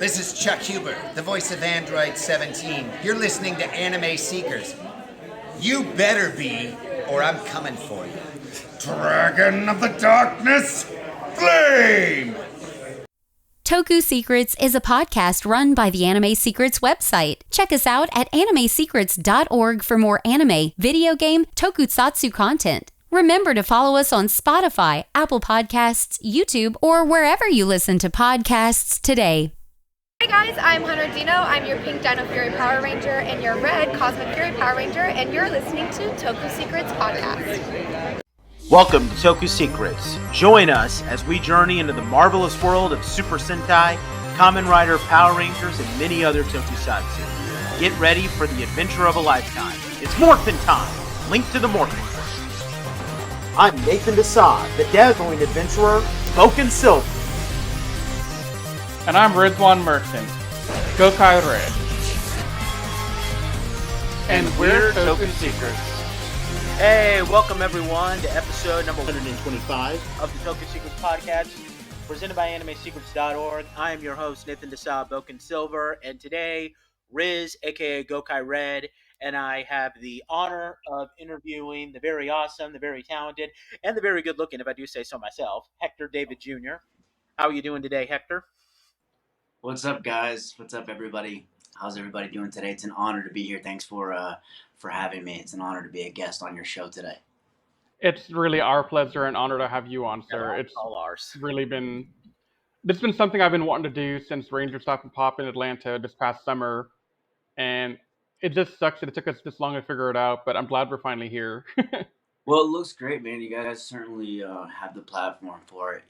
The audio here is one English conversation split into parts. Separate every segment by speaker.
Speaker 1: This is Chuck Huber, the voice of Android 17. You're listening to Anime Seekers. You better be, or I'm coming for you. Dragon of the Darkness, Flame!
Speaker 2: Toku Secrets is a podcast run by the Anime Secrets website. Check us out at animesecrets.org for more anime, video game, tokusatsu content. Remember to follow us on Spotify, Apple Podcasts, YouTube, or wherever you listen to podcasts today.
Speaker 3: Hey guys, I'm Hunter Dino. I'm your Pink Dino Fury Power Ranger and your Red Cosmic Fury Power Ranger, and you're listening to Toku Secrets Podcast.
Speaker 4: Welcome to Toku Secrets. Join us as we journey into the marvelous world of Super Sentai, Kamen Rider, Power Rangers, and many other tokusatsu. Get ready for the adventure of a lifetime. It's Morphin time! Link to the Morphin. I'm Nathan Desai, the dazzling adventurer, Spoken Silver.
Speaker 5: And I'm Rizwan Merchant, Gokai Red. And we're Toku Secrets.
Speaker 4: Hey, welcome everyone to episode number 125 of the Toku Secrets podcast, presented by animesecrets.org. I am your host, Nathan Desai, Boken Silver, and today, Riz, aka Gokai Red, and I have the honor of interviewing the very awesome, the very talented, and the very good-looking, if I do say so myself, Hector David Jr. How are you doing today, Hector?
Speaker 6: What's up, guys? What's up, everybody? How's everybody doing today? It's an honor to be here. Thanks for having me. It's an honor to be a guest on your show today.
Speaker 5: It's really our pleasure and honor to have you on, sir.
Speaker 4: It's all ours.
Speaker 5: It's been something I've been wanting to do since Ranger Stop and Pop in Atlanta this past summer, and it just sucks that it took us this long to figure it out, but I'm glad we're finally here.
Speaker 6: Well, it looks great, man. You guys certainly have the platform for it.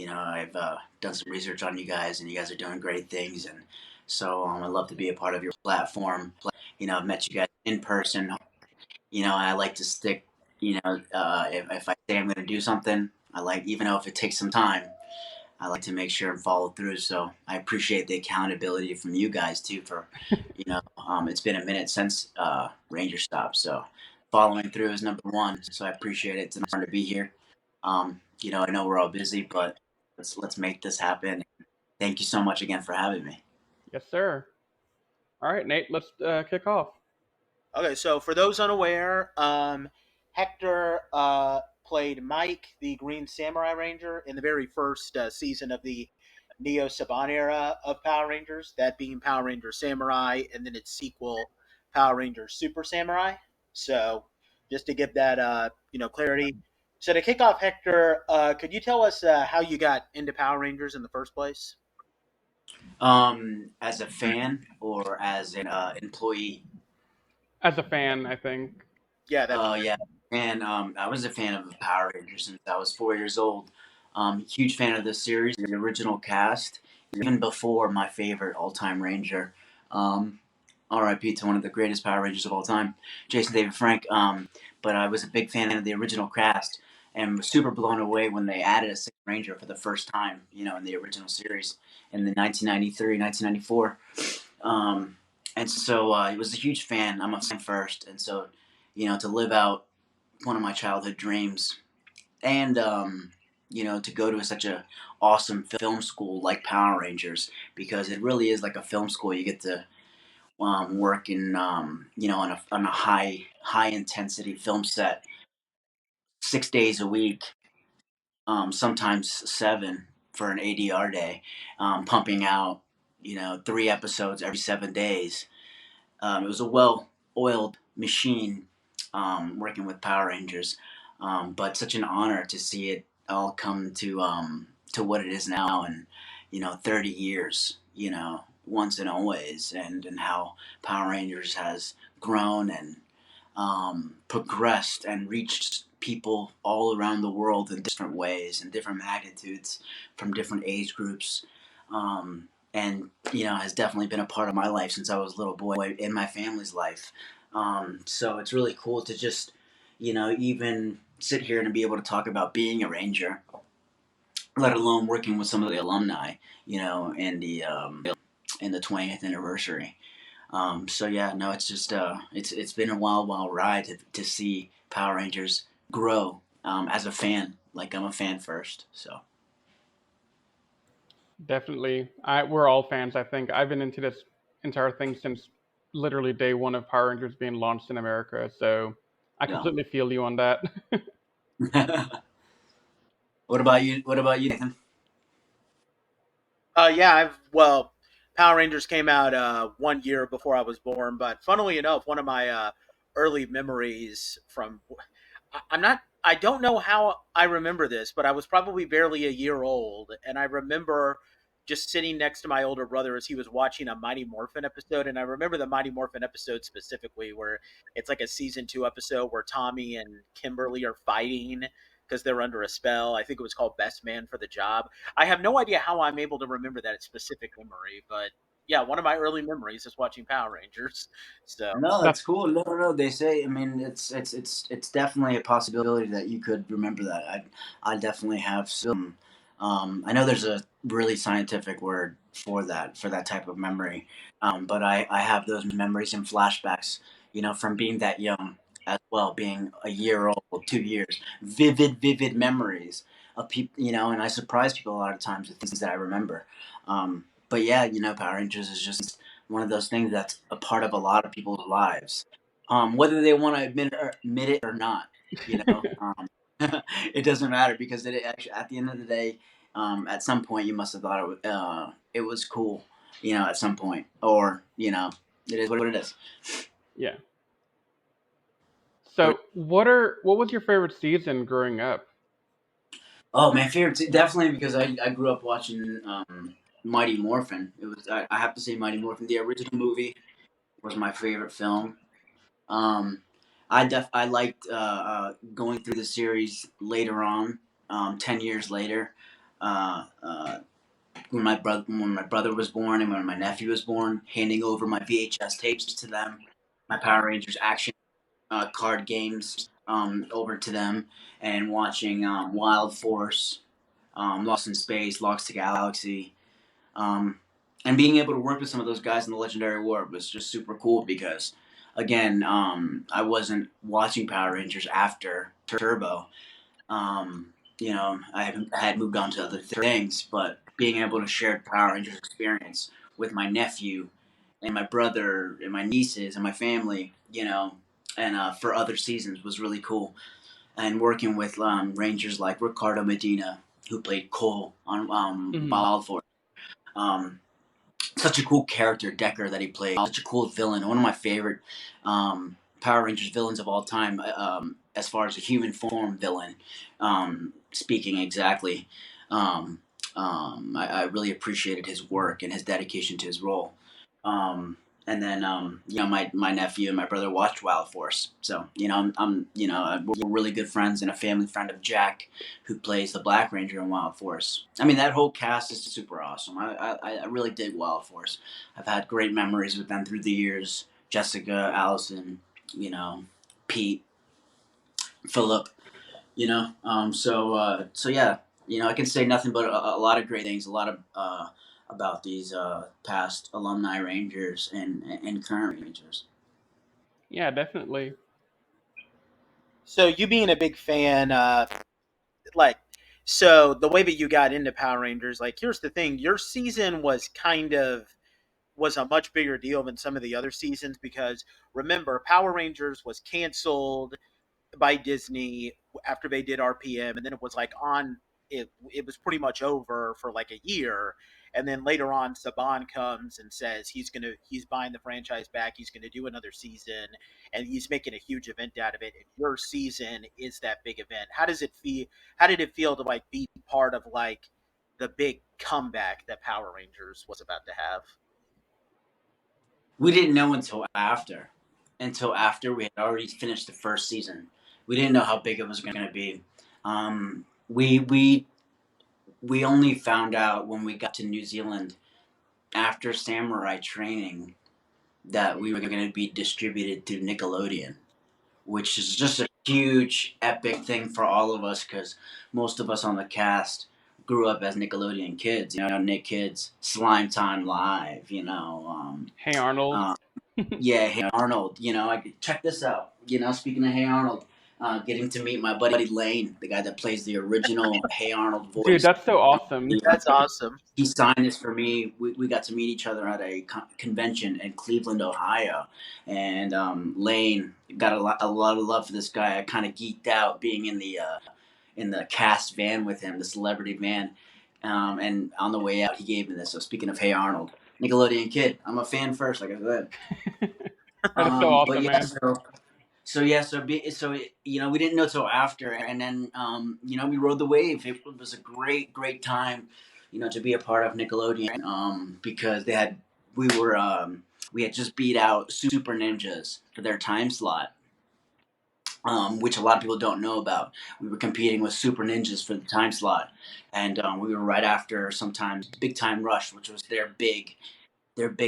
Speaker 6: I've done some research on you guys, and you guys are doing great things, and so I'd love to be a part of your platform. I've met you guys in person. I like to stick. If I say I'm going to do something, even though if it takes some time, I like to make sure and follow through. So I appreciate the accountability from you guys too. It's been a minute since Ranger Stop, so following through is number one. So I appreciate it. It's an honor to be here. I know we're all busy, but let's make this happen. Thank you so much again for having me.
Speaker 5: Yes, sir. All right, Nate, let's kick off.
Speaker 4: Okay, so for those unaware, Hector played Mike, the Green Samurai Ranger, in the very first season of the Neo Saban era of Power Rangers, that being Power Ranger Samurai, and then its sequel, Power Rangers Super Samurai. So just to give that clarity. So to kick off, Hector, could you tell us how you got into Power Rangers in the first place?
Speaker 6: As a fan or as an employee?
Speaker 5: As a fan, I think.
Speaker 4: Yeah.
Speaker 6: Yeah. And I was a fan of Power Rangers since I was 4 years old. Huge fan of the series, the original cast, even before my favorite all-time Ranger. R.I.P. to one of the greatest Power Rangers of all time, Jason David Frank. But I was a big fan of the original cast and was super blown away when they added a sixth Ranger for the first time, in the original series in the 1993, 1994. And so I was a huge fan. I'm a fan first. And so, to live out one of my childhood dreams and, to go to such a awesome film school like Power Rangers, because it really is like a film school. You get to work in, on a high intensity film set 6 days a week, sometimes 7 for an ADR day, pumping out, 3 episodes every 7 days. It was a well-oiled machine, working with Power Rangers, but such an honor to see it all come to what it is now, and 30 years, once and always, and how Power Rangers has grown and progressed and reached people all around the world in different ways and different magnitudes from different age groups. And has definitely been a part of my life since I was a little boy, in my family's life. So it's really cool to just, even sit here and be able to talk about being a Ranger, let alone working with some of the alumni, in the 20th anniversary. It's just it's been a wild ride to see Power Rangers grow as a fan. Like, I'm a fan first, so.
Speaker 5: Definitely. We're all fans, I think. I've been into this entire thing since literally day one of Power Rangers being launched in America, so I
Speaker 6: Yeah.
Speaker 5: completely feel you on that.
Speaker 6: What about you? What about you, Nathan?
Speaker 4: Yeah, Power Rangers came out 1 year before I was born, but funnily enough, one of my early memories from I don't know how I remember this, but I was probably barely a year old, and I remember just sitting next to my older brother as he was watching a Mighty Morphin episode, and I remember the Mighty Morphin episode specifically where it's like a season 2 episode where Tommy and Kimberly are fighting because they're under a spell. I think it was called Best Man for the Job. I have no idea how I'm able to remember that specific memory, but yeah, one of my early memories is watching Power Rangers. So
Speaker 6: No,
Speaker 5: That's
Speaker 6: that's cool. No, no, no. They say. I mean, it's definitely a possibility that you could remember that. I definitely have some. I know there's a really scientific word for that type of memory. But I have those memories and flashbacks. You know, from being that young as well, being a year old, 2 years, vivid memories of people. You know, and I surprise people a lot of times with things that I remember. But yeah, you know, Power Rangers is just one of those things that's a part of a lot of people's lives, whether they want to admit it or not. You know, it doesn't matter because it actually, at the end of the day, at some point you must have thought it was cool. You know, at some point, or you know, it is what it is.
Speaker 5: yeah.
Speaker 6: What?
Speaker 5: So, what was your favorite season growing up?
Speaker 6: Oh, my favorite, definitely because I grew up watching Mighty Morphin. It was I have to say Mighty Morphin, the original movie was my favorite film. Um, I liked going through the series later on, 10 years later, when my brother was born and when my nephew was born, handing over my VHS tapes to them, my Power Rangers action card games over to them, and watching Wild Force, Lost in Space, Lost to Galaxy. Um, and being able to work with some of those guys in the Legendary War was just super cool because, again, I wasn't watching Power Rangers after Turbo. You know, I had moved on to other things, but being able to share Power Rangers experience with my nephew and my brother and my nieces and my family, you know, and for other seasons was really cool. And working with Rangers like Ricardo Medina, who played Cole on
Speaker 5: Hmm.
Speaker 6: Wild Force. Um, Such a cool character, Decker, that he played. Such a cool villain. One of my favorite Power Rangers villains of all time, as far as a human form villain. Speaking exactly, um, I really appreciated his work and his dedication to his role. Um, and then, you know, my nephew and my brother watched Wild Force. So, you know, you know, we're really good friends and a family friend of Jack, who plays the Black Ranger in Wild Force. I mean, that whole cast is super awesome. I really dig Wild Force. I've had great memories with them through the years. Jessica, Allison, you know, Pete, Philip, you know. So yeah, you know, I can say nothing but a lot of great things, a lot of about these past alumni Rangers and current Rangers.
Speaker 5: Yeah, definitely.
Speaker 4: so you being a big fan, like so the way that you got into Power Rangers, like here's the thing, your season was a much bigger deal than some of the other seasons because remember Power Rangers was canceled by Disney after they did RPM, and then it was like on it was pretty much over for like a year, and then later on Saban comes and says he's buying the franchise back, he's gonna do another season, and he's making a huge event out of it. And your season is that big event. How does it feel? How did it feel to like be part of like the big comeback that Power Rangers was about to have?
Speaker 6: We didn't know until after we had already finished the first season. We didn't know how big it was going to be. We only found out when we got to New Zealand after Samurai training that we were going to be distributed through Nickelodeon, which is just a huge epic thing for all of us because most of us on the cast grew up as Nickelodeon kids. You know, Nick Kids, Slime Time Live. You know,
Speaker 5: Hey Arnold.
Speaker 6: yeah, Hey Arnold. You know, check this out. You know, speaking of Hey Arnold, getting to meet my buddy Lane, the guy that plays the original Hey Arnold
Speaker 5: Dude,
Speaker 6: voice.
Speaker 5: that's so awesome.
Speaker 4: That's awesome.
Speaker 6: He signed this for me. We got to meet each other at a convention in Cleveland, Ohio, and Lane got a lot of love for this guy. I kind of geeked out being in the cast van with him, the celebrity van, and on the way out, he gave me this. So speaking of Hey Arnold, Nickelodeon kid, I'm a fan first, like I said.
Speaker 5: That is so
Speaker 6: But
Speaker 5: awesome,
Speaker 6: yeah,
Speaker 5: man.
Speaker 6: we didn't know till after, and then we rode the wave. It was a great time, to be a part of Nickelodeon, because we had just beat out Super Ninjas for their time slot, which a lot of people don't know about. We were competing with Super Ninjas for the time slot, and we were right after sometimes Big Time Rush, which was their big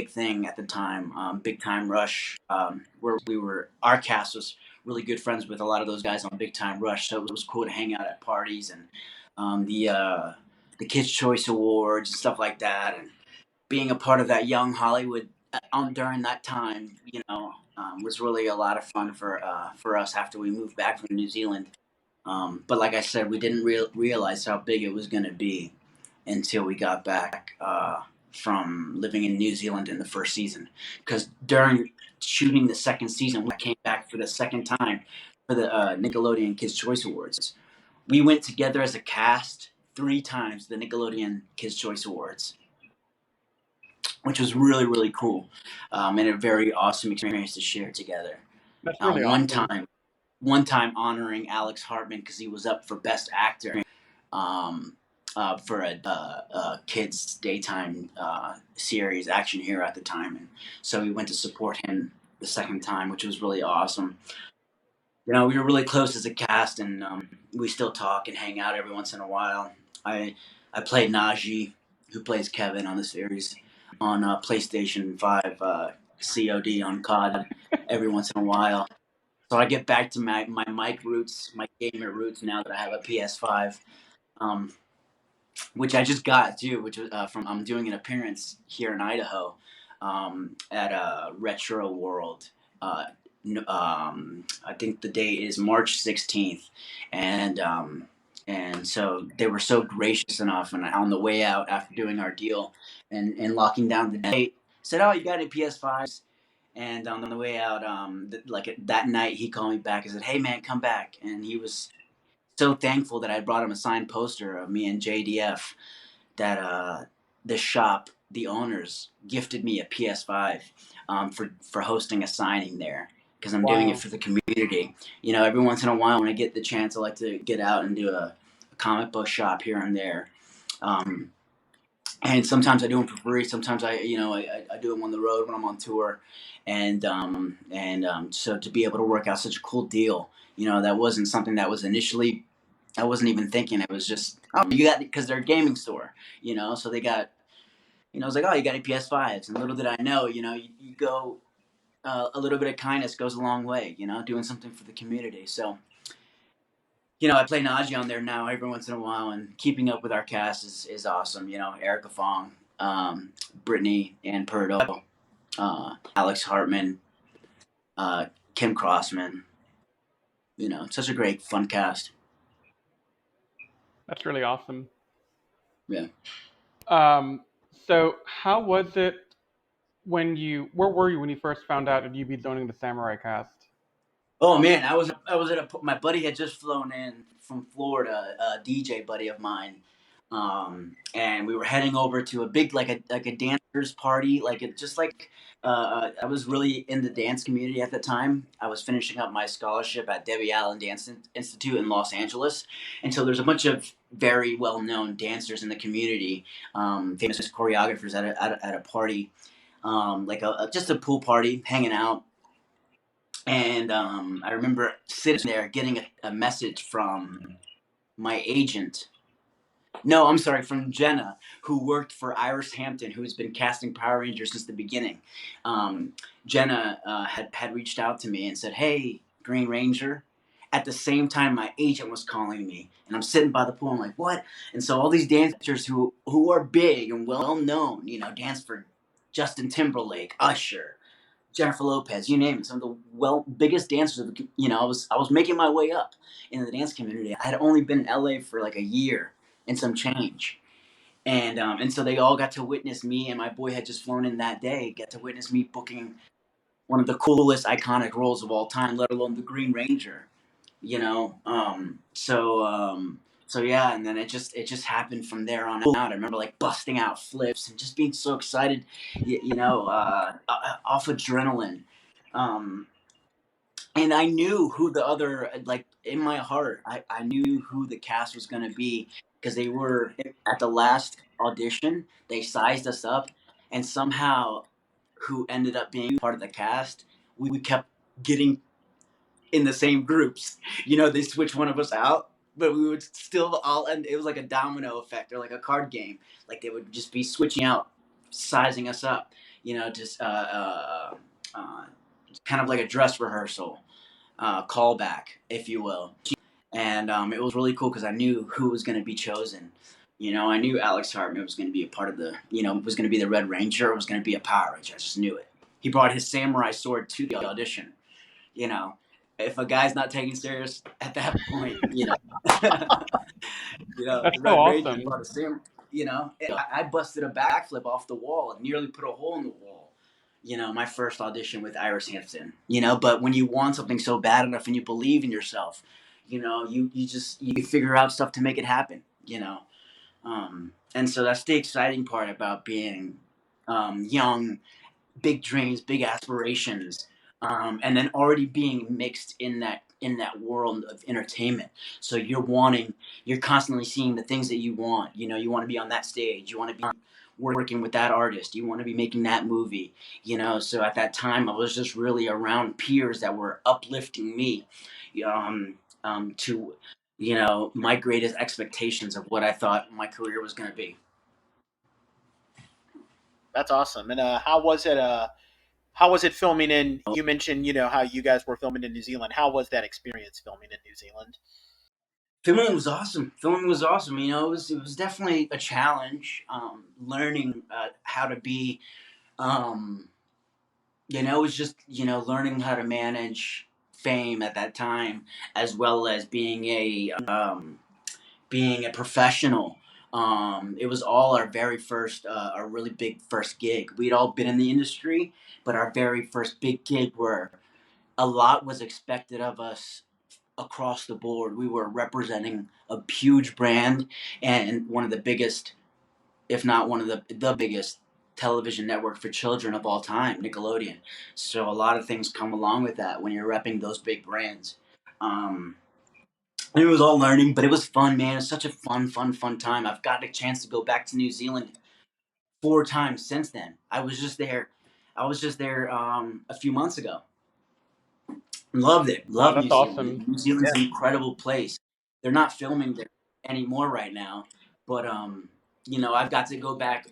Speaker 6: thing at the time, Big Time Rush, where our cast was really good friends with a lot of those guys on Big Time Rush, so it was cool to hang out at parties and the Kids Choice Awards and stuff like that, and being a part of that young Hollywood during that time, was really a lot of fun for us after we moved back from New Zealand. But like I said, we didn't realize how big it was going to be until we got back from living in New Zealand in the first season. Because during shooting the second season, we came back for the second time for the Nickelodeon Kids' Choice Awards. We went together as a cast 3 times to the Nickelodeon Kids' Choice Awards, which was really, really cool, and a very awesome experience to share together.
Speaker 5: That's really awesome.
Speaker 6: One time honoring Alex Hartman because he was up for Best Actor for a kids' daytime series, Action Hero at the time, and so we went to support him the second time, which was really awesome. We were really close as a cast, and we still talk and hang out every once in a while. I played Najee, who plays Kevin on the series, on PlayStation 5 COD on COD every once in a while. So I get back to my mic roots, my gamer roots now that I have a PS5, which I just got too, which was I'm doing an appearance here in Idaho at Retro World. I think the date is March 16th, and so they were so gracious enough, and on the way out after doing our deal and locking down the date, said, "Oh, you got any PS5s?" And on the way out, that night, he called me back and said, "Hey man, come back." And he was so thankful that I brought him a signed poster of me and JDF, that the shop, the owners, gifted me a PS5 for hosting a signing there, because I'm doing it for the community. Every once in a while when I get the chance, I like to get out and do a comic book shop here and there. And sometimes I do them for free. Sometimes I do them on the road when I'm on tour, and so to be able to work out such a cool deal, that wasn't something that was initially, I wasn't even thinking. It was just, oh, you got, because they're a gaming store, so they got, I was like, oh, you got any PS5s, and little did I know, you go, a little bit of kindness goes a long way, doing something for the community. So. I play Najee on there now every once in a while, and keeping up with our cast is awesome. Erica Fong, Brittany Ann Purdo, Alex Hartman, Kim Crossman. Such a great, fun cast.
Speaker 5: That's really awesome.
Speaker 6: Yeah.
Speaker 5: So how was it where were you when you first found out that you'd be joining the Samurai cast?
Speaker 6: Oh man, I was at my buddy had just flown in from Florida, a DJ buddy of mine, and we were heading over to a big like a dancers party, I was really in the dance community at the time. I was finishing up my scholarship at Debbie Allen Dance Institute in Los Angeles, and so there's a bunch of very well known dancers in the community, famous choreographers at a party, just a pool party, hanging out. And I remember sitting there getting a message from my agent. No, I'm sorry, from Jenna, who worked for Iris Hampton, who's been casting Power Rangers since the beginning. Jenna had reached out to me and said, "Hey, Green Ranger." At the same time, my agent was calling me, and I'm sitting by the pool. I'm like, "What?" And so all these dancers who are big and well known, dance for Justin Timberlake, Usher, Jennifer Lopez, you name it, some of the biggest dancers. I was making my way up in the dance community. I had only been in LA for like a year and some change, and so they all got to witness me. And my boy had just flown in that day, got to witness me booking one of the coolest, iconic roles of all time, let alone the Green Ranger. You know, so yeah, and then it just happened from there on out. I remember like busting out flips and just being so excited, off adrenaline. Um, and I knew who the other, like in my heart, I knew who the cast was going to be because they were at the last audition. They sized us up, and somehow, who ended up being part of the cast, we kept getting in the same groups. They switch one of us out, but we would still all end. It was like a domino effect or like a card game. Like they would just be switching out, sizing us up. Just uh, kind of like a dress rehearsal, callback, if you will. And it was really cool because I knew who was going to be chosen. I knew Alex Hartman was going to be a part of was going to be the Red Ranger, was going to be a Power Ranger. I just knew it. He brought his samurai sword to the audition. you know, if a guy's not taken serious at that point,
Speaker 5: That's so
Speaker 6: Red Ranger
Speaker 5: awesome.
Speaker 6: brought a sim. I busted a backflip off the wall and nearly put a hole in the wall. My first audition with Iris Hampton. But when you want something so bad enough and you believe in yourself, you figure out stuff to make it happen. And so that's the exciting part about being young, big dreams, big aspirations, and then already being mixed in that world of entertainment. So you're constantly seeing the things that you want. You want to be on that stage. You want to be working with that artist. You want to be making that movie. So at that time, I was just really around peers that were uplifting me, to my greatest expectations of what I thought my career was going to be.
Speaker 4: That's awesome. And how was it? How was it filming in? You mentioned how you guys were filming in New Zealand. How was that experience filming in New Zealand?
Speaker 6: Filming was awesome. Filming was awesome. It was definitely a challenge. Learning how to be, um, it was just learning how to manage fame at that time, as well as being a professional. It was all our very first, our really big first gig. We'd all been in the industry, but our very first big gig where a lot was expected of us across the board. We were representing a huge brand and one of the biggest, if not one of the biggest television network for children of all time, Nickelodeon. So a lot of things come along with that when you're repping those big brands. Um, and it was all learning, but it was fun, man. It was such a fun time. I've got a chance to go back to New Zealand 4 times since then. I was just there a few months ago. Loved it.
Speaker 5: Oh,
Speaker 6: Love
Speaker 5: that's
Speaker 6: New
Speaker 5: awesome.
Speaker 6: Zealand. New Zealand's an incredible place. They're not filming there anymore right now, but I've got to go back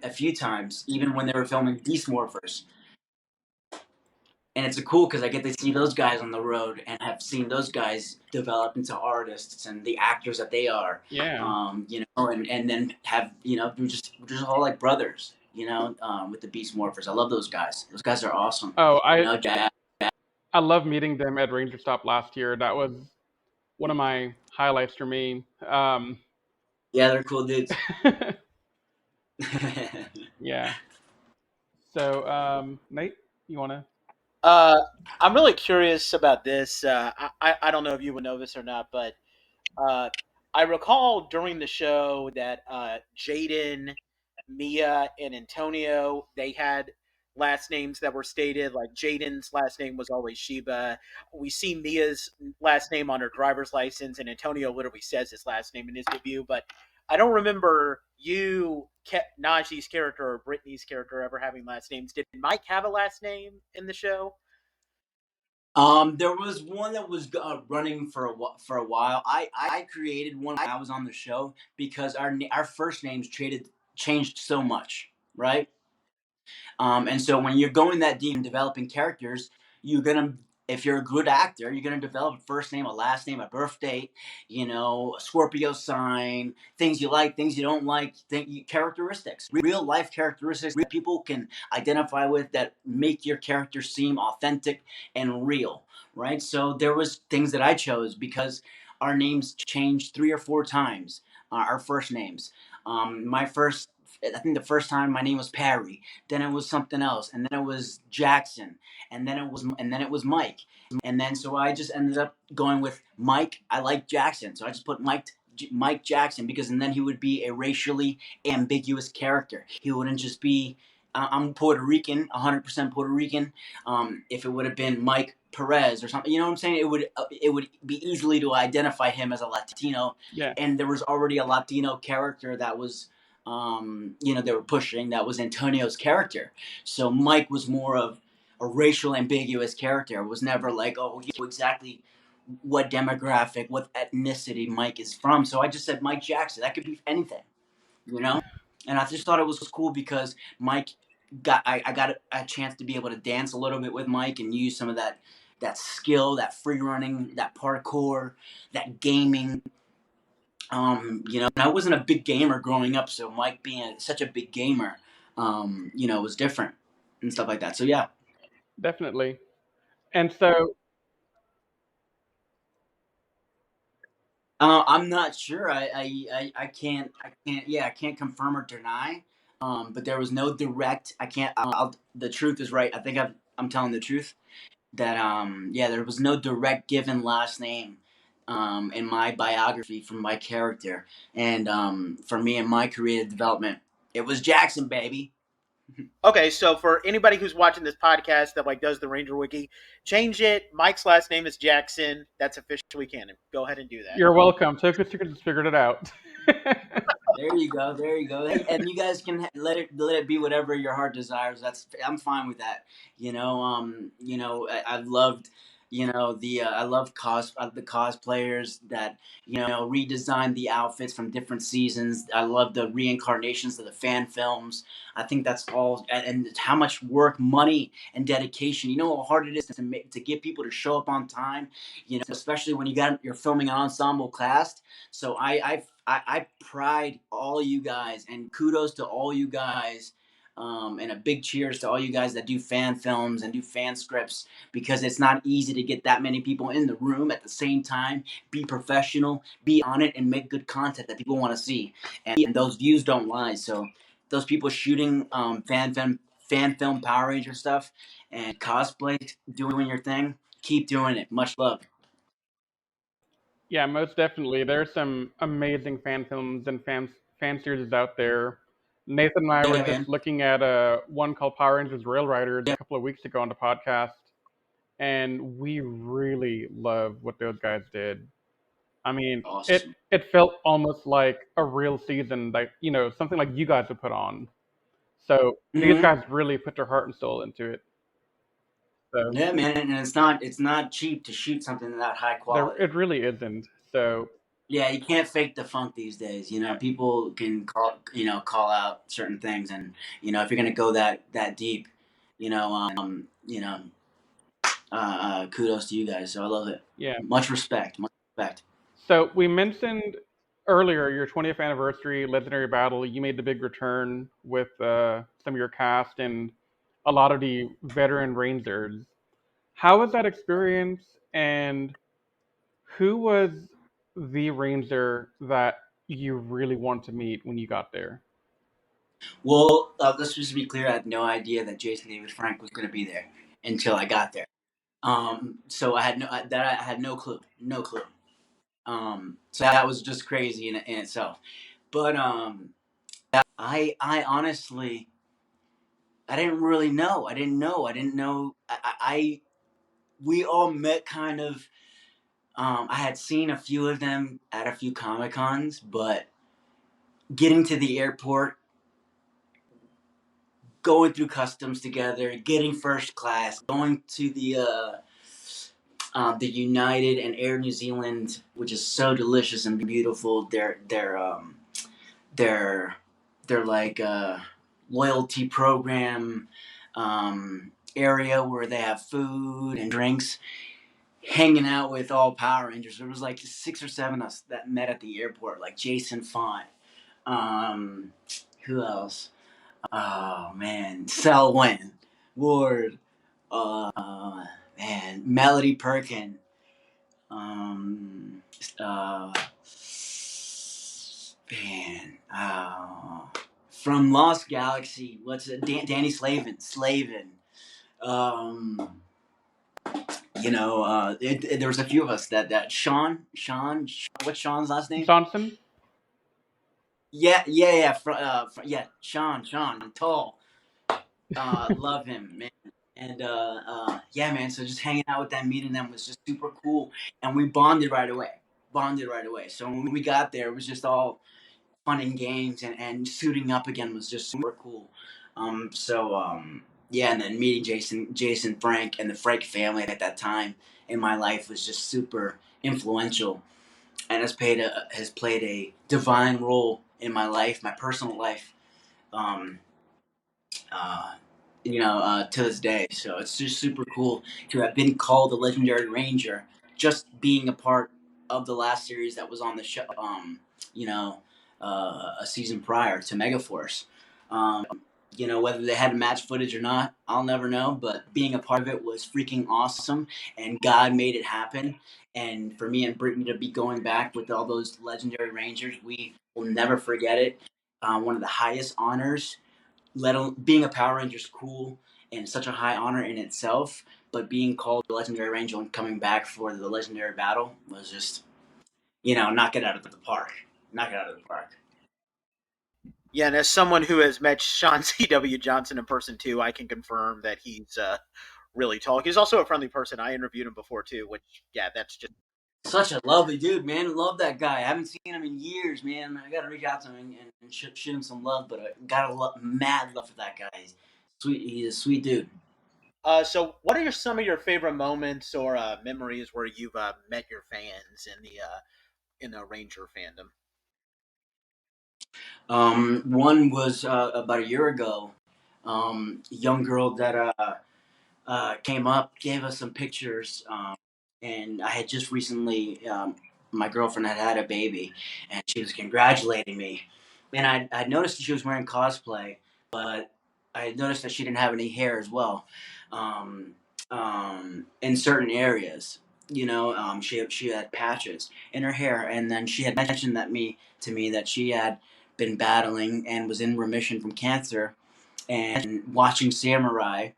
Speaker 6: a few times, even when they were filming Beast Morphers, and it's cool because I get to see those guys on the road and have seen those guys develop into artists and the actors that they are.
Speaker 5: Yeah.
Speaker 6: And then have we're just all like brothers. With the Beast Morphers, I love those guys. Those guys are awesome.
Speaker 5: Oh,
Speaker 6: Jack.
Speaker 5: I love meeting them at Ranger Stop last year. That was one of my highlights for me.
Speaker 6: Yeah, they're cool dudes.
Speaker 5: Yeah. So, Nate, you wanna?
Speaker 4: Uh, I'm really curious about this. I don't know if you would know this or not, but uh, I recall during the show that Jaden, Mia, and Antonio, they had last names that were stated. Like Jaden's last name was always Shiba. We see Mia's last name on her driver's license, and Antonio literally says his last name in his debut. But I don't remember Najee's character or Brittany's character ever having last names. Did Mike have a last name in the show?
Speaker 6: There was one that was running for a while. I created one when I was on the show because our first names changed so much, right? And so when you're going that deep and developing characters, you're gonna if you're a good actor, you're going to develop a first name, a last name, a birth date, a Scorpio sign, things you like, things you don't like, characteristics, real life characteristics that people can identify with that make your character seem authentic and real, right? So there was things that I chose because our names changed 3 or 4 times, our first names. I think the first time my name was Perry, then it was something else, and then it was Jackson, and then it was Mike, and then so I just ended up going with Mike. I like Jackson, so I just put Mike Jackson because and then he would be a racially ambiguous character. He wouldn't just be I'm Puerto Rican, 100% Puerto Rican. If it would have been Mike Perez or something, you know what I'm saying? It would be easily to identify him as a Latino,
Speaker 5: Yeah.
Speaker 6: and there was already a Latino character that was they were pushing, that was Antonio's character. So Mike was more of a racial ambiguous character. It was never like, oh, you know exactly what demographic, what ethnicity Mike is from. So I just said Mike Jackson. That could be anything, you know? And I just thought it was cool because Mike I got a chance to be able to dance a little bit with Mike and use some of that skill, that free running, that parkour, that gaming. And I wasn't a big gamer growing up, so Mike being such a big gamer, was different and stuff like that. So yeah,
Speaker 5: Definitely. And so,
Speaker 6: I'm not sure. I can't confirm or deny. But there was no direct. I can't. The truth is right. I think I'm telling the truth. That there was no direct given last name in my biography from my character, and for me in my creative development, it was Jackson, baby.
Speaker 4: Okay, so for anybody who's watching this podcast that does the Ranger Wiki, change it. Mike's last name is Jackson. That's officially canon. Go ahead and do that.
Speaker 5: you're welcome. Toku Secrets figured it out.
Speaker 6: There you go. There you go. And you guys can let it be whatever your heart desires. I'm fine with that. I've loved, I love the cosplayers that redesign the outfits from different seasons. I love the reincarnations of the fan films. I think that's all, and how much work, money, and dedication. You know how hard it is to get people to show up on time. Especially when you're filming an ensemble cast. So I pride all you guys, and kudos to all you guys, and a big cheers to all you guys that do fan films and do fan scripts, because it's not easy to get that many people in the room at the same time, be professional, be on it, and make good content that people want to see. And those views don't lie. So those people shooting fan film Power Ranger stuff and cosplay, doing your thing, keep doing it. Much love.
Speaker 5: Yeah, most definitely. There's some amazing fan films and fan series out there. Nathan and I were
Speaker 6: Yeah,
Speaker 5: just
Speaker 6: man.
Speaker 5: looking at one called Power Rangers Rail Riders a couple of weeks ago on the podcast, and we really love what those guys did. I mean, it
Speaker 6: Awesome.
Speaker 5: it felt almost like a real season, like something like you guys would put on. So these
Speaker 6: Hmm.
Speaker 5: guys really put their heart and soul into it. So
Speaker 6: Yeah, man, and it's not cheap to shoot something that high
Speaker 5: there,
Speaker 6: quality.
Speaker 5: it really isn't. So
Speaker 6: Yeah, you can't fake the funk these days.
Speaker 5: yeah,
Speaker 6: People can call out certain things, and if you're gonna go that deep, you know, um, you know, kudos to you guys. So I love it.
Speaker 5: yeah.
Speaker 6: Much respect. Much respect.
Speaker 5: So we mentioned earlier your 20th anniversary legendary battle. You made the big return with some of your cast and a lot of the veteran Rangers. How was that experience, and who was the Ranger that you really wanted to meet when you got there?
Speaker 6: Well, let's just be clear. I had no idea that Jason David Frank was gonna be there until I got there. So I had no clue, no clue. So that was just crazy in itself. But I honestly, I didn't really know. I didn't know. I didn't know. We all met kind of. I had seen a few of them at a few Comic Cons, but getting to the airport, going through customs together, getting first class, going to the United and Air New Zealand, which is so delicious and beautiful. Their like loyalty program, area where they have food and drinks, hanging out with all Power Rangers. There was like 6 or 7 of us that met at the airport, like Jason Font. Who else? Oh man, Selwyn, Ward, man, Melody Perkin, um, uh, man, from Lost Galaxy. What's it? Danny Slavin. Um, there was a few of us that Sean. What's Sean's last name?
Speaker 5: Johnson.
Speaker 6: Yeah. Yeah. Sean, tall. Love him, man. And yeah, man. So just hanging out with them, meeting them was just super cool, and we bonded right away. So when we got there, it was just all fun and games, and suiting up again was just super cool. Yeah, and then meeting Jason, Frank, and the Frank family at that time in my life was just super influential, and has played a divine role in my life, my personal life. Um, uh, to this day. So it's just super cool to have been called the Legendary Ranger, just being a part of the last series that was on the show, a season prior to Megaforce. Whether they had match footage or not, I'll never know, but being a part of it was freaking awesome, and God made it happen. And for me and Brittany to be going back with all those Legendary Rangers, we will never forget it. One of the highest honors, being a Power Ranger is cool and such a high honor in itself, but being called the Legendary Ranger and coming back for the Legendary Battle was just, knock it out of the park.
Speaker 4: Yeah, and as someone who has met Sean C.W. Johnson in person too, I can confirm that he's really tall. He's also a friendly person. I interviewed him before too, which, yeah, that's just
Speaker 6: Such a lovely dude, man. Love that guy. I haven't seen him in years, man. I gotta reach out to him and shoot him some love, but I got mad love for that guy. He's sweet. He's a sweet dude.
Speaker 4: So, what are some of your favorite moments or memories where you've met your fans in the Ranger fandom?
Speaker 6: One was about a year ago. A young girl that came up, gave us some pictures, and I had just recently, my girlfriend had a baby, and she was congratulating me. And I noticed that she was wearing cosplay, but I had noticed that she didn't have any hair as well, in certain areas. She had patches in her hair, and then she had mentioned to me that she had been battling and was in remission from cancer, and watching Samurai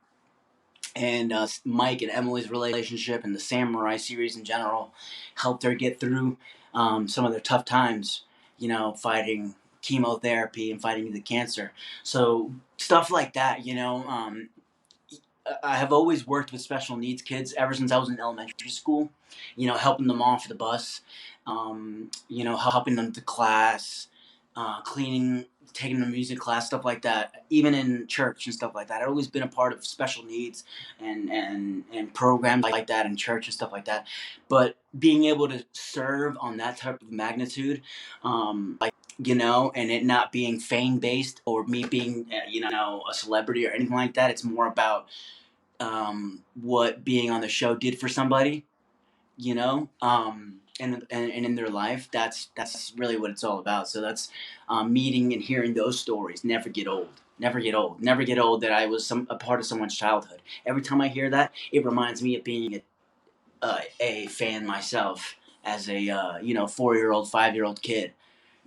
Speaker 6: and Mike and Emily's relationship and the Samurai series in general helped her get through some of their tough times, fighting chemotherapy and fighting the cancer. So stuff like that, I have always worked with special needs kids ever since I was in elementary school, helping them off the bus, helping them to class, cleaning, taking them music class, stuff like that, even in church and stuff like that. I've always been a part of special needs and programs like that in church and stuff like that. But being able to serve on that type of magnitude, and it not being fame based or me being, a celebrity or anything like that. It's more about what being on the show did for somebody, and in their life. That's really what it's all about. So that's meeting and hearing those stories never get old. Never get old that I was a part of someone's childhood. Every time I hear that, it reminds me of being a fan myself as a 4-year-old, 5-year-old kid,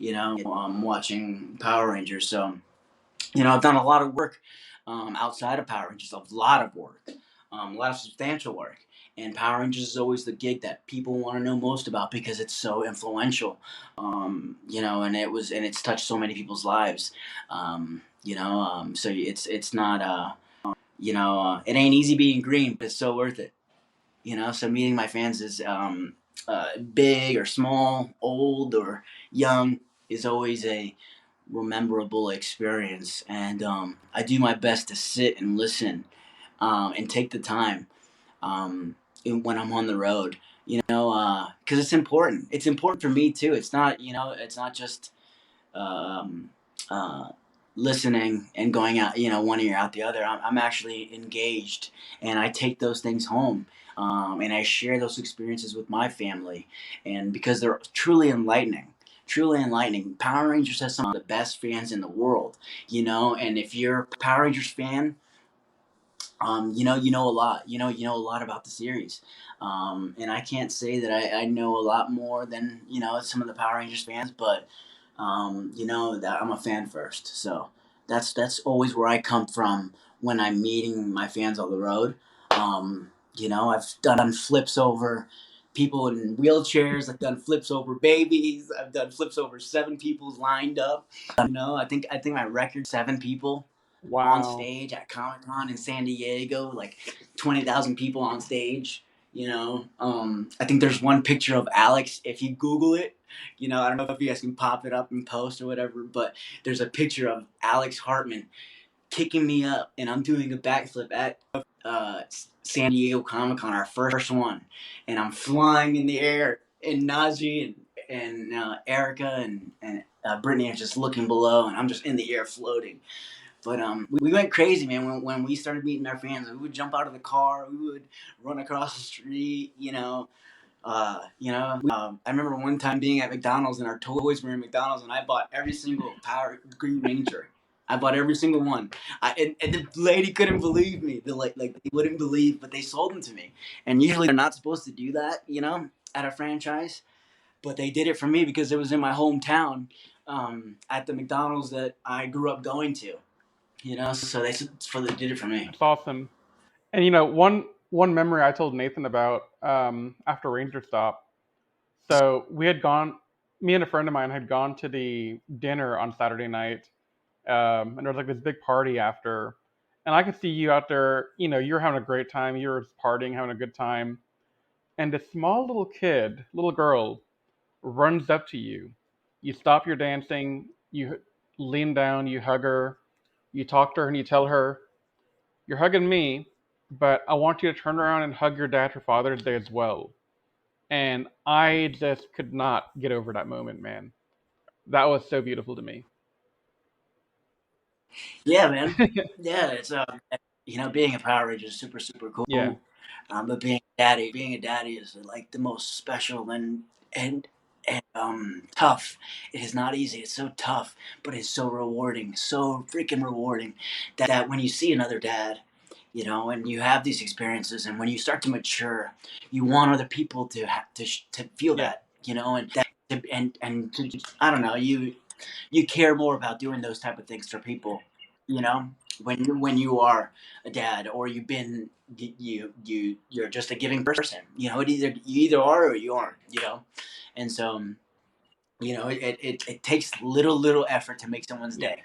Speaker 6: watching Power Rangers. So I've done a lot of work outside of Power Rangers, a lot of work, a lot of substantial work. And Power Rangers is always the gig that people want to know most about because it's so influential, and it's touched so many people's lives, so it's not, it ain't easy being green, but it's so worth it, So meeting my fans is big or small, old or young, is always a rememberable experience, and I do my best to sit and listen, and take the time, when I'm on the road, because it's important. It's important for me too. It's not, it's not just, um, uh, listening and going out, one ear out the other. I'm actually engaged, and I take those things home. And I share those experiences with my family, and because they're truly enlightening. Truly enlightening. Power Rangers has some of the best fans in the world, and if you're a Power Rangers fan, you know a lot. You know a lot about the series, and I can't say that I know a lot more than some of the Power Rangers fans, but that I'm a fan first. So that's always where I come from when I'm meeting my fans on the road. I've done flips over people in wheelchairs. I've done flips over babies. I've done flips over 7 people lined up. I think my record 7 people on
Speaker 5: Wow.
Speaker 6: stage at Comic Con in San Diego, like 20,000 people on stage. I think there's one picture of Alex. If you Google it, I don't know if you guys can pop it up in post or whatever, but there's a picture of Alex Hartman kicking me up, and I'm doing a backflip at San Diego Comic Con, our first one, and I'm flying in the air, and Najee and Erica and Brittany are just looking below, and I'm just in the air floating. But we went crazy, man. When we started meeting our fans, we would jump out of the car, we would run across the street, I remember one time being at McDonald's and our toys were in McDonald's, and I bought every single Power Green Ranger. I bought every single one. And the lady couldn't believe me. They wouldn't believe, but they sold them to me. And usually they're not supposed to do that, at a franchise. But they did it for me because it was in my hometown, at the McDonald's that I grew up going to. So they did it for me.
Speaker 5: It's awesome. And one memory I told Nathan about after Ranger Stop. So me and a friend of mine had gone to the dinner on Saturday night, and there was like this big party after, and I could see you out there. You were having a great time. You were partying, having a good time, and this small little girl, runs up to you. You stop your dancing. You lean down. You hug her. You talk to her, and you tell her, "You're hugging me, but I want you to turn around and hug your dad for Father's Day as well." And I just could not get over that moment, man. That was so beautiful to me.
Speaker 6: Yeah, man. Yeah, it's being a Power Ranger is super super
Speaker 5: Yeah,
Speaker 6: cool. But being a daddy is like the most special and tough. It is not easy. It's so tough, but it's so rewarding, so freaking rewarding. That when you see another dad, and you have these experiences, and when you start to mature, you want other people to feel
Speaker 5: yeah,
Speaker 6: that, and that and to, I don't know, you care more about doing those type of things for people, you know, when you are a dad, or you're just a giving person. You either are or you aren't. And so it takes little effort to make someone's
Speaker 5: yeah.
Speaker 6: day.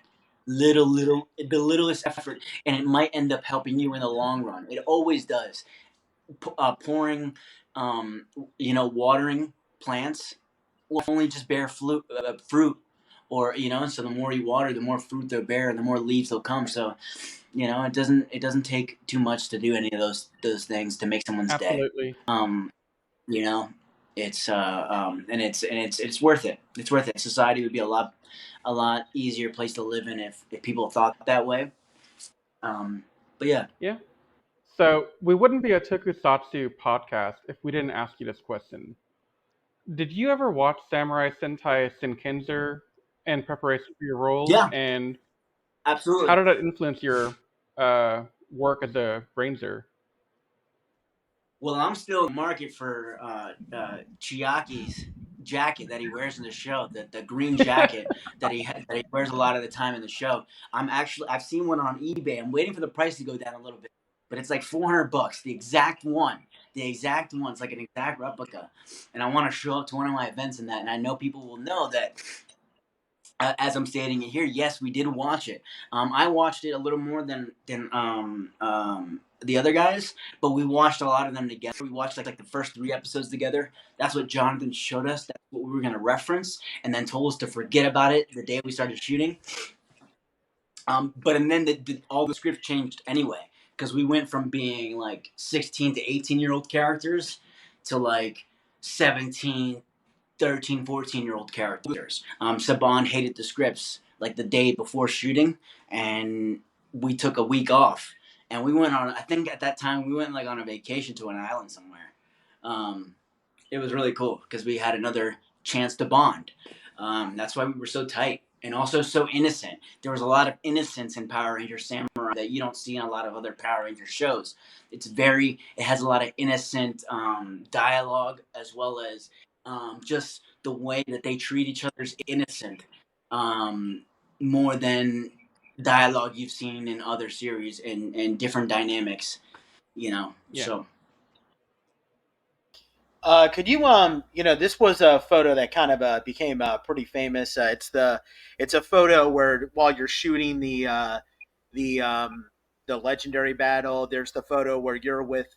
Speaker 6: The littlest effort, and it might end up helping you in the long run. It always does. Pouring, watering plants will only just bear fruit, or so the more you water, the more fruit they'll bear, and the more leaves they'll come. So it doesn't take too much to do any of those things to make someone's day.
Speaker 5: Absolutely.
Speaker 6: um you know it's and it's worth it. It's worth it. Society would be a lot easier place to live in if people thought that way. But yeah.
Speaker 5: Yeah. So we wouldn't be a tokusatsu podcast if we didn't ask you this question. Did you ever watch Samurai Sentai Shinkenger in preparation for your role?
Speaker 6: Yeah,
Speaker 5: And how
Speaker 6: absolutely.
Speaker 5: did that influence your work as a ranger?
Speaker 6: Well, I'm still in the market for Chiaki's jacket that he wears in the show, the green jacket that he wears a lot of the time in the show. I've seen one on eBay. I'm waiting for the price to go down a little bit, but it's like $400, the exact one. The exact one. It's like an exact replica, and I want to show up to one of my events in that. And I know people will know that, as I'm stating it here, yes, we did watch it. I watched it a little more than the other guys, but we watched a lot of them together. We watched like the first 3 episodes together. That's what Jonathan showed us. That's what we were gonna reference, and then told us to forget about it the day we started shooting. And then all the script changed anyway, because we went from being like 16 to 18-year-old characters to like 17, 13, 14-year-old characters. Saban hated the scripts like the day before shooting, and we took a week off, and we went on. I think at that time we went like on a vacation to an island somewhere. Um, it was really cool because we had another chance to bond. That's why we were so tight and also so innocent. There was a lot of innocence in Power Ranger Samurai that you don't see in a lot of other Power Ranger shows. It has a lot of innocent dialogue, as well as just the way that they treat each other is innocent, um, more than dialogue you've seen in other series and different dynamics,
Speaker 5: Yeah.
Speaker 6: so.
Speaker 4: Could you this was a photo that kind of became pretty famous. It's a photo where while you're shooting the the legendary battle, there's the photo where you're with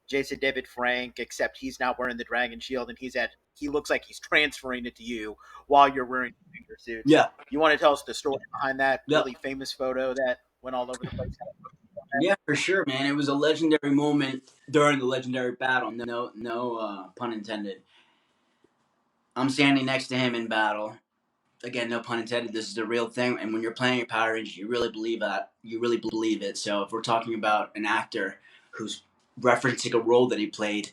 Speaker 4: Jason David Frank, except he's not wearing the dragon shield, and he looks like he's transferring it to you while you're wearing your suits.
Speaker 6: Yeah.
Speaker 4: You want to tell us the story behind that
Speaker 6: Yeah.
Speaker 4: really famous photo that went all over the place?
Speaker 6: Yeah, for sure, man. It was a legendary moment during the legendary battle. No pun intended. I'm standing next to him in battle. Again, no pun intended. This is the real thing. And when you're playing your Power Rangers, you really believe that. You really believe it. So if we're talking about an actor who's referencing a role that he played,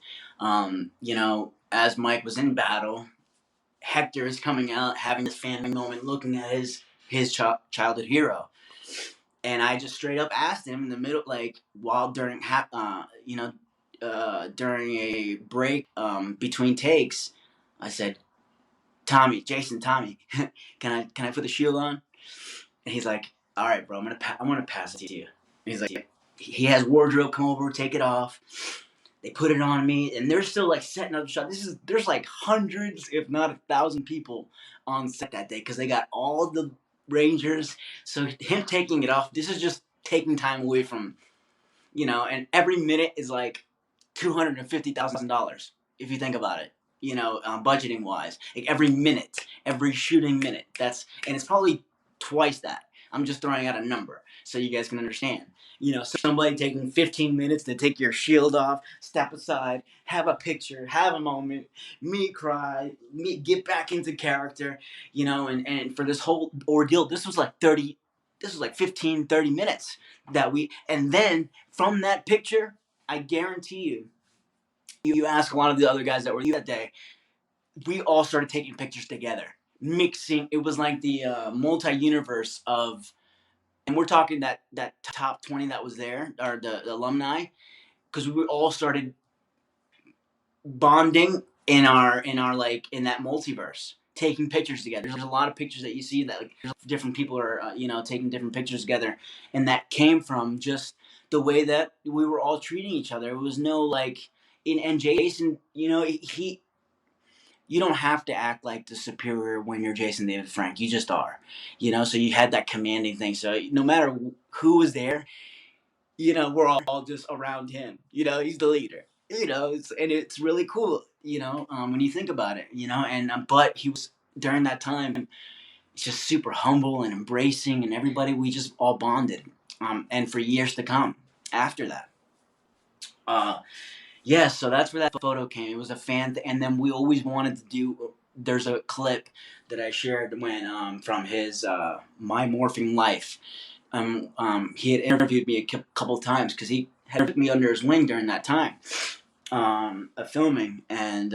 Speaker 6: as Mike was in battle, Hector is coming out, having this fan moment, looking at his childhood hero. And I just straight up asked him in the middle, like while during during a break between takes, I said, Tommy, can I put the shield on? And he's like, all right, bro, I'm gonna pass it to you. And he's like, he has wardrobe come over, take it off. They put it on me, and they're still like setting up the shot. There's like hundreds, if not 1,000 people on set that day because they got all the Rangers. So him taking it off, this is just taking time away from, and every minute is like $250,000 if you think about it. Budgeting wise, like every minute, every shooting minute. And it's probably twice that. I'm just throwing out a number so you guys can understand. Somebody taking 15 minutes to take your shield off, step aside, have a picture, have a moment, me cry, me get back into character, and for this whole ordeal, this was like 15, 30 minutes and then from that picture, I guarantee you ask a lot of the other guys that were that day, we all started taking pictures together, mixing. It was like the multi-universe of, and we're talking that top 20 that was there, or the alumni, because we all started bonding in like in that multiverse, taking pictures together. There's a lot of pictures that you see that like different people are taking different pictures together, and that came from just the way that we were all treating each other. It was no like and Jason, you don't have to act like the superior when you're Jason David Frank. You just are, so you had that commanding thing. So no matter who was there, we're all just around him. He's the leader, and it's really cool, when you think about it, but he was during that time just super humble and embracing, and everybody, we just all bonded, and for years to come after that. Yeah, so that's where that photo came. It was a fan and then we always wanted to do. There's a clip that I shared when from his My Morphing Life. He had interviewed me a couple of times because he had took me under his wing during that time of filming, and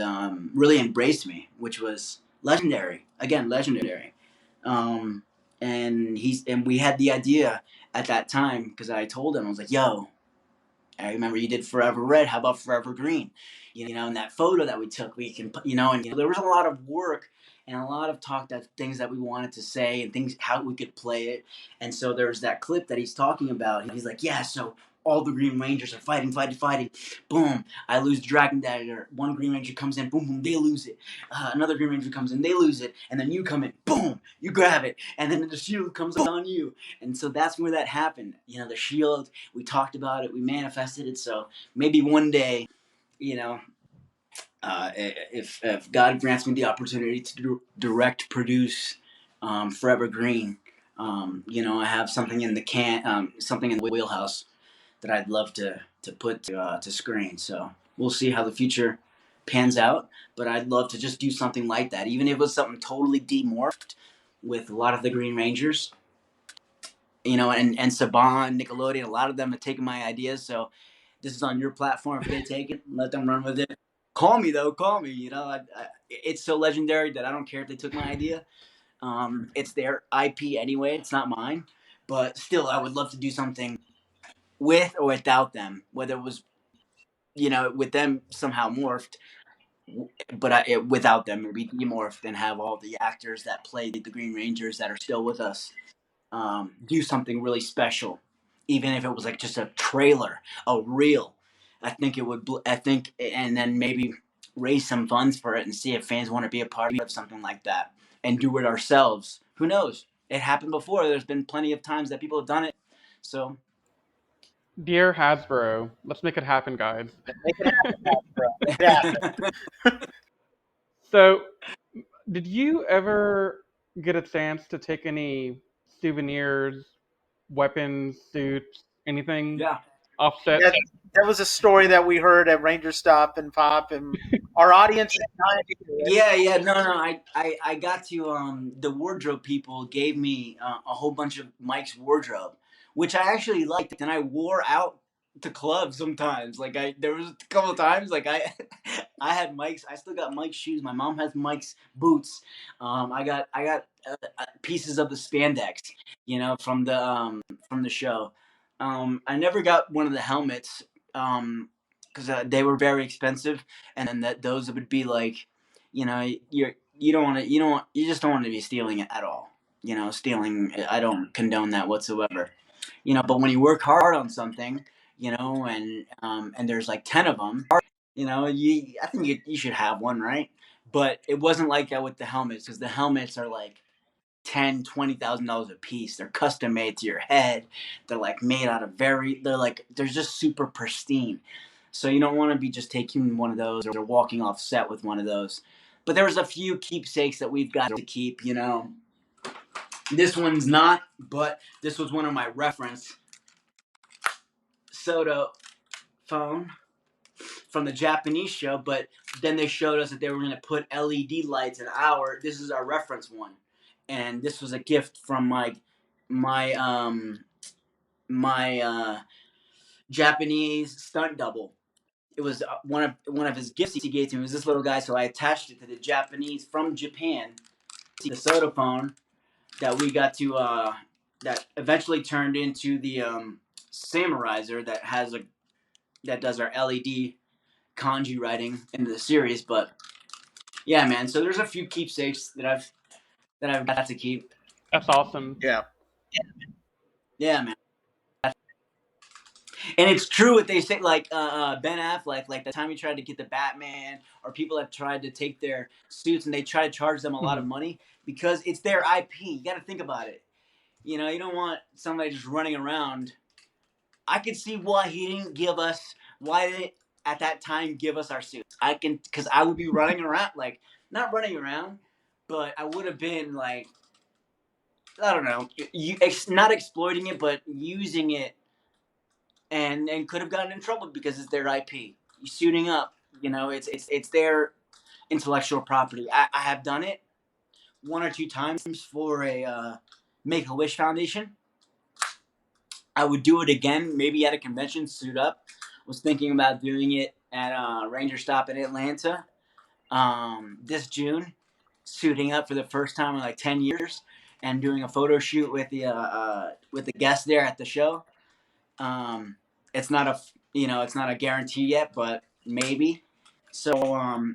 Speaker 6: really embraced me, which was legendary. Again, legendary. And we had the idea at that time because I told him, I was like, "Yo, I remember you did Forever Red. How about Forever Green?" And that photo that we took, we can, there was a lot of work and a lot of things that we wanted to say and things, how we could play it. And so there's that clip that he's talking about. He's like, yeah, so all the Green Rangers are fighting. Boom, I lose Dragon Dagger. One Green Ranger comes in, boom, they lose it. Another Green Ranger comes in, they lose it. And then you come in, boom, you grab it. And then the shield comes on you. And so that's where that happened. The shield, we talked about it, we manifested it. So maybe one day, if God grants me the opportunity to direct, produce Forever Green, I have something in the something in the wheelhouse that I'd love to put to screen. So we'll see how the future pans out. But I'd love to just do something like that, even if it was something totally demorphed. with a lot of the Green Rangers. You know, and Saban, Nickelodeon, a lot of them have taken my ideas. So this is on your platform. If they take it, let them run with it. Call me though. Call me. You know, it's so legendary that I don't care if they took my idea. It's their IP anyway. It's not mine. But still, I would love to do something with or without them. Whether it was, you know, with them somehow morphed, but without them, maybe demorphed and have all the actors that played the Green Rangers that are still with us do something really special, even if it was like just a trailer, a reel. I think it would. I think, and then maybe raise some funds for it and see if fans want to be a part of something like that and do it ourselves. Who knows? It happened before. There's been plenty of times that people have done it. So,
Speaker 5: Dear Hasbro, let's make it happen, guys.
Speaker 4: Make it happen, bro. Make it happen.
Speaker 5: So, did you ever get a chance to take any souvenirs, weapons, suits, anything
Speaker 6: yeah.
Speaker 5: offset?
Speaker 4: That was a story that we heard at Ranger Stop and Pop, and our audience at time.
Speaker 6: Yeah. No. I got to the wardrobe people gave me a whole bunch of Mike's wardrobe, which I actually liked, and I wore out to clubs sometimes. Like there was a couple of times like I I had Mike's. I still got Mike's shoes. My mom has Mike's boots. I got pieces of the spandex, you know, from the show. I never got one of the helmets because they were very expensive, and then those would be like, you know, you don't want to you just don't want to be stealing it at all. You know, stealing, I don't condone that whatsoever. You know, but when you work hard on something, you know, and there's like 10 of them, you know, I think you should have one, right? But it wasn't like that with the helmets, because the helmets are like $10,000-$20,000 a piece. They're custom made to your head. They're like made out of they're just super pristine. So you don't want to be just taking one of those or walking off set with one of those. But there was a few keepsakes that we've got to keep, you know. This one's not, but this was one of my reference Soto phone from the Japanese show. But then they showed us that they were going to put LED lights in this is our reference one. And this was a gift from my Japanese stunt double. It was one of his gifts he gave to me. It was this little guy, so I attached it to the Japanese from Japan, the soda phone that we got to that eventually turned into the Samuraiser that does our LED kanji writing in the series. But yeah, man. So there's a few keepsakes that I've got to keep.
Speaker 5: That's awesome.
Speaker 4: Yeah.
Speaker 6: Yeah, man. And it's true what they say, like Ben Affleck, like the time he tried to get the Batman, or people have tried to take their suits and they try to charge them a lot of money because it's their IP. You got to think about it. You know, you don't want somebody just running around. I could see why why didn't at that time give us our suits. Because I would be running around, like, not running around, but I would have been like, I don't know, not exploiting it, but using it. And could have gotten in trouble because it's their IP. You suiting up, you know, it's their intellectual property. I have done it one or two times for a Make-A-Wish Foundation. I would do it again, maybe at a convention, suit up. Was thinking about doing it at Ranger Stop in Atlanta this June, suiting up for the first time in like 10 years and doing a photo shoot with the guest there at the show. It's not a guarantee yet, but maybe. So,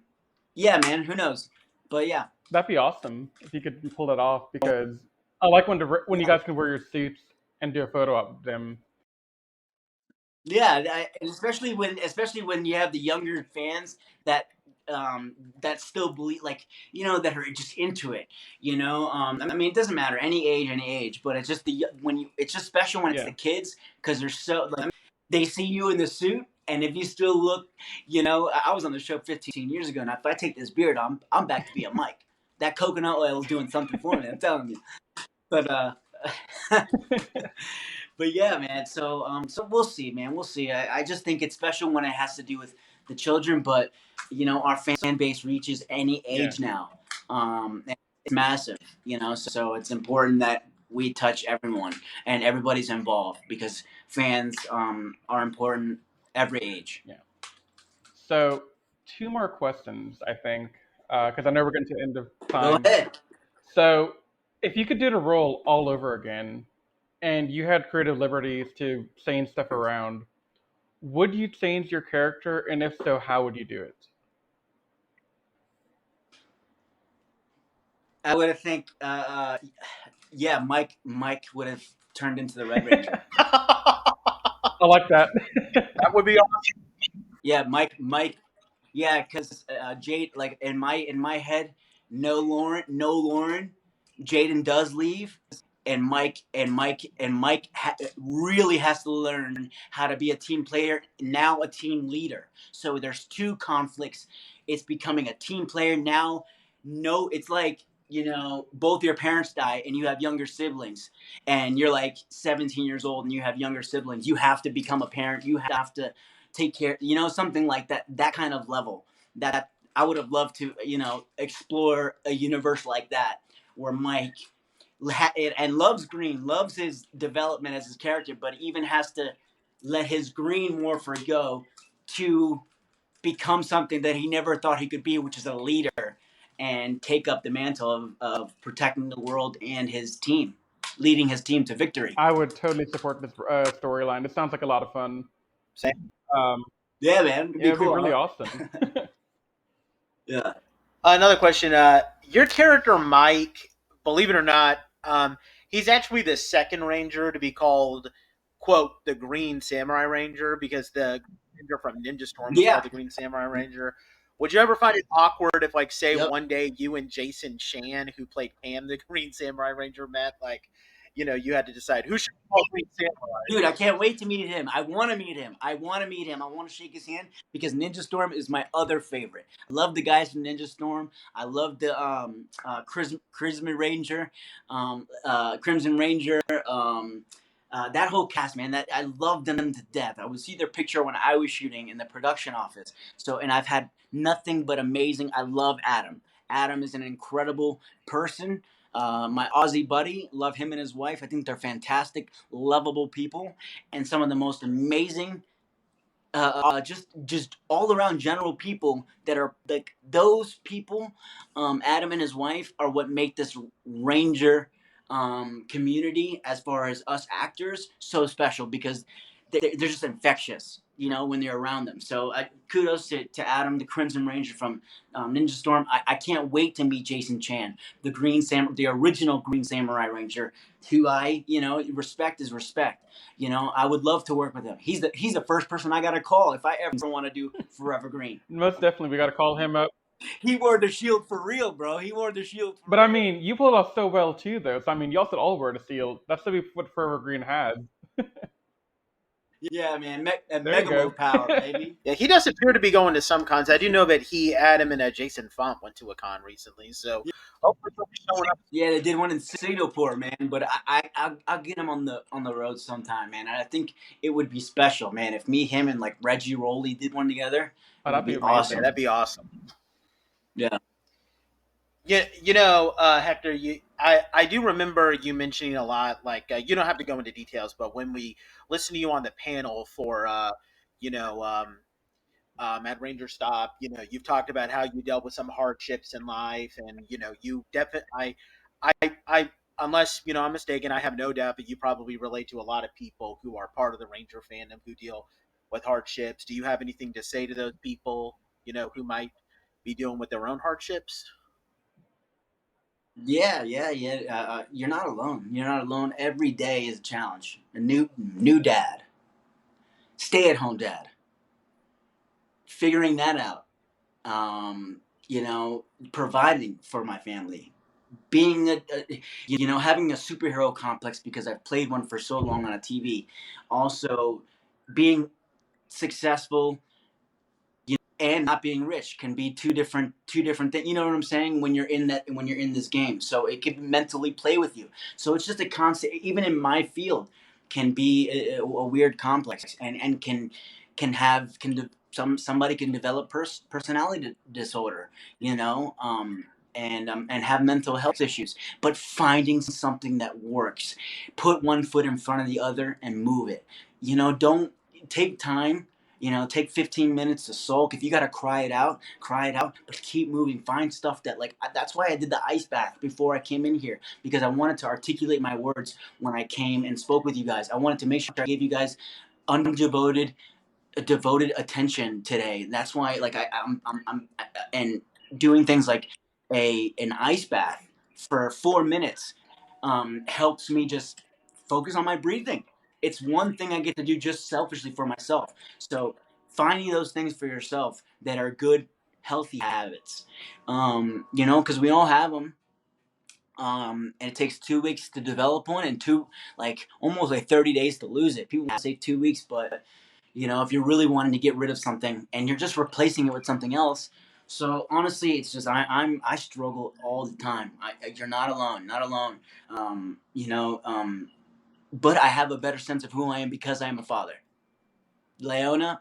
Speaker 6: yeah, man, who knows? But yeah.
Speaker 5: That'd be awesome if you could pull it off, because I like when you guys can wear your suits and do a photo of them.
Speaker 6: Yeah, especially when you have the younger fans that still believe, like, you know, that are just into it. You know, I mean, it doesn't matter any age, but it's just it's just special when it's the kids, because they're so like, they see you in the suit, and if you still look, you know, I was on the show 15 years ago, and if I take this beard, I'm back to be a Mike. That coconut oil is doing something for me. I'm telling you. But but yeah, man. So we'll see, man. We'll see. I just think it's special when it has to do with the children, but you know, our fan base reaches any age now. it's massive, you know. So it's important that we touch everyone and everybody's involved because fans are important every age.
Speaker 5: Yeah. So, two more questions, I think, because I know we're getting to the end of
Speaker 6: Go
Speaker 5: time.
Speaker 6: ahead.
Speaker 5: So, if you could do the role all over again, and you had creative liberties to change stuff around, would you change your character? And if so, how would you do it?
Speaker 6: I would have think, yeah, Mike would have turned into the Red Ranger.
Speaker 5: I like that.
Speaker 4: That would be awesome.
Speaker 6: Yeah, Mike. Yeah, because Jade, like in my head, no Lauren, Jaden does leave, and Mike really has to learn how to be a team player, now a team leader. So there's two conflicts. It's becoming a team player now. No, it's like, both your parents die and you have younger siblings, and you're like 17 years old and you have younger siblings. You have to become a parent. You have to take care, something like that. That kind of level. That I would have loved to, explore a universe like that, where Mike and loves green, loves his development as his character, but even has to let his green morpher go to become something that he never thought he could be, which is a leader, and take up the mantle of protecting the world and his team, leading his team to victory.
Speaker 5: I would totally support this storyline. It sounds like a lot of fun.
Speaker 4: Same.
Speaker 6: Yeah, man, it'd be
Speaker 5: It'd be
Speaker 6: cool.
Speaker 5: really
Speaker 6: Huh?
Speaker 5: awesome.
Speaker 6: Yeah.
Speaker 4: Another question. Your character, Mike, believe it or not, he's actually the second Ranger to be called, quote, the Green Samurai Ranger, because the Ranger from Ninja Storm was
Speaker 6: Yeah.
Speaker 4: called the Green Samurai Ranger. Would you ever find it awkward if, like, say,
Speaker 6: Yep.
Speaker 4: one day you and Jason Chan, who played Pam, the Green Samurai Ranger, met? Like, you had to decide who should be called Green Samurai.
Speaker 6: Dude, I can't wait to meet him. I want to meet him. I want to shake his hand because Ninja Storm is my other favorite. I love the guys from Ninja Storm. I love the Crimson Ranger, Crimson Ranger. That whole cast, man. That I love them to death. I would see their picture when I was shooting in the production office. So, and I've had nothing but amazing. I love Adam. Adam is an incredible person. My Aussie buddy, love him and his wife. I think they're fantastic, lovable people, and some of the most amazing, just all around general people that are like those people. Adam and his wife are what make this Ranger community, as far as us actors, so special because they're just infectious, when they're around them. So kudos to Adam, the Crimson Ranger from Ninja Storm. I can't wait to meet Jason Chan, the original Green Samurai Ranger, who I, respect is respect. I would love to work with him. He's the first person I gotta call if I ever want to do Forever Green.
Speaker 5: Most definitely, we got to call him up.
Speaker 6: He wore the shield for real, bro. He wore the shield for
Speaker 5: But
Speaker 6: real.
Speaker 5: I mean, you pulled off so well too, though. So I mean, y'all should all wear the shield. That's what Forever Green had.
Speaker 6: Yeah, man.
Speaker 5: There you
Speaker 6: Mega
Speaker 5: go.
Speaker 6: Mode power, baby.
Speaker 4: Yeah, he does appear to be going to some cons. I do know that he, Adam, and Jason Font went to a con recently. So hopefully he'll be showing up.
Speaker 6: Yeah, they did one in Singapore, man. But I'll get him on the road sometime, man. And I think it would be special, man, if me, him, and like Reggie Rowley did one together.
Speaker 5: Oh,
Speaker 6: It
Speaker 5: that'd
Speaker 6: would
Speaker 5: be
Speaker 6: be
Speaker 5: amazing.
Speaker 6: awesome.
Speaker 4: Yeah, that'd be awesome.
Speaker 6: Yeah.
Speaker 4: Yeah, Hector, I do remember you mentioning a lot, like, you don't have to go into details, but when we listened to you on the panel for, at Ranger Stop, you've talked about how you dealt with some hardships in life, and, you definitely, unless, I'm mistaken, I have no doubt that you probably relate to a lot of people who are part of the Ranger fandom who deal with hardships. Do you have anything to say to those people, who might be dealing with their own hardships?
Speaker 6: Yeah. You're not alone. You're not alone. Every day is a challenge. A new dad, stay at home dad, figuring that out. Providing for my family, being having a superhero complex because I've played one for so long on a TV. Also, being successful, and not being rich can be two different things. You know what I'm saying? When you're in this game, so it can mentally play with you. So it's just a constant. Even in my field, can be a weird complex, and somebody can develop personality disorder. and have mental health issues, but finding something that works. Put one foot in front of the other and move it. Don't take time. Take 15 minutes to sulk. If you gotta cry it out, cry it out. But keep moving. Find stuff that that's why I did the ice bath before I came in here, because I wanted to articulate my words when I came and spoke with you guys. I wanted to make sure I gave you guys undevoted devoted attention today. That's why I'm and doing things like an ice bath for 4 minutes helps me just focus on my breathing. It's one thing I get to do just selfishly for myself. So finding those things for yourself that are good, healthy habits, because we all have them. And it takes 2 weeks to develop one, and almost like 30 days to lose it. People say 2 weeks, but if you're really wanting to get rid of something and you're just replacing it with something else. So honestly, it's just I struggle all the time. You're not alone, not alone. But I have a better sense of who I am because I am a father. Leona,